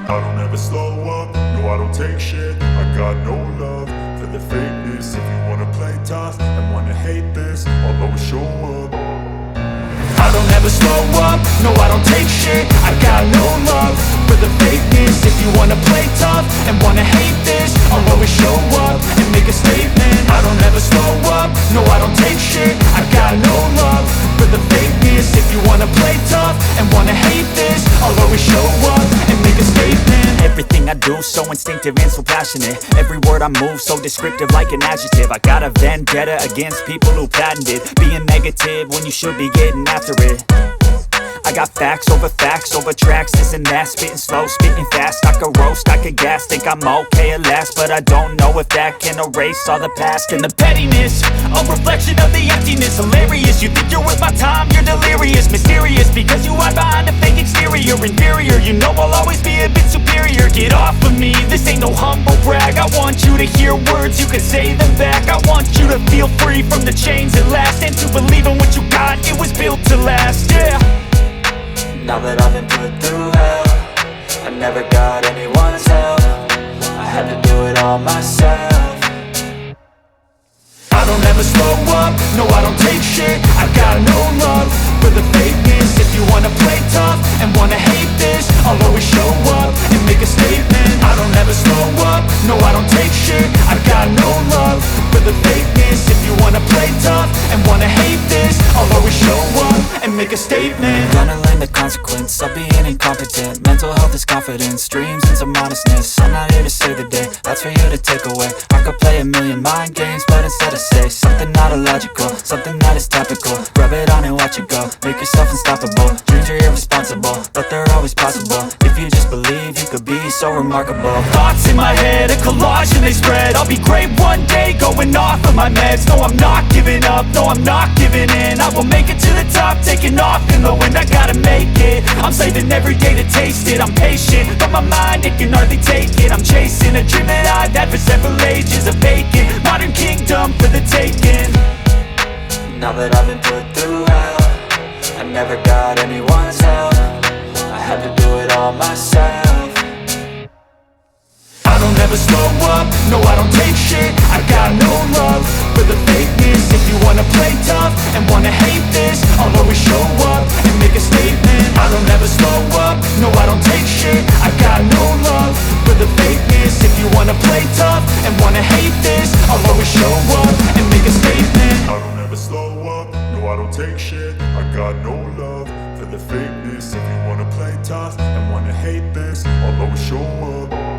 I don't ever slow up, no I don't take shit. I got no love for the fakeness. If you wanna play tough and wanna hate this, I'll always show up. I don't ever slow up, no I don't take shit. I got no love for the fakeness. If you wanna play tough and wanna hate this, I'll always show up and make a statement. I don't ever slow up, no I don't take shit. I got no love for the fakeness. If you wanna play tough and wanna hate this, I'll always show up and make a statement. Everything I do so instinctive and so passionate. Every word I move so descriptive like an adjective. I got a vendetta against people who patented being negative when you should be getting after it. I got facts over tracks, this and that. Spitting slow, spitting fast. I could roast, I could gas. Think I'm okay at last, but I don't know if that can erase all the past. And the pettiness, a reflection of the emptiness. Hilarious, you think you're worth my time, you're delirious. Mysterious, because you hide behind a I want you to hear words, you can say them back. I want you to feel free from the chains at last, and to believe in what you got, it was built to last, yeah. Now that I've been put through hell, I never got anyone's help. I had to do it all myself. I don't ever slow up, no I don't take shit. I got no love for the fakeness. If you wanna play tough and wanna hate this, I'll always show up and make a statement. I don't ever slow up, no I don't take shit. I got no love for the fakeness. If you wanna play tough and wanna hate this, I'll always show up and make a statement. Gonna learn the consequence of being incompetent. Mental health is confidence, dreams and some modestness. I'm not here to save the day, that's for you to take away. I could play a million mind games, but instead I say something not illogical, something that is topical. Rub it on and watch it go, make yourself unstoppable. Dreams are irresponsible, but they're always possible. If you just believe, you could be so remarkable. Thoughts in my head, a collage and they spread. I'll be great one day, going off of my meds. No, I'm not giving up, no, I'm not giving in. I will make it to the top, taking off in the wind. I gotta make it, I'm saving every day to taste it. I'm patient, but my mind, it can hardly take it. I'm chasing a dream that I've had for several ages. A vacant, modern kingdom for the taking. Now that I've been put through hell, I never got anyone's help. I had to do it all myself. I don't ever slow up, no I don't take shit. I got no love for the fakeness. If you wanna play tough and wanna hate this, I'll always show up and make a statement. I don't ever slow up, no I don't take shit. I got no love for the fakeness. If you wanna play tough and wanna hate this, I'll always show up and make a statement. I don't ever slow up, no I don't take shit. I got no love for the fakeness. If you wanna play tough and wanna hate this, I'll always show up.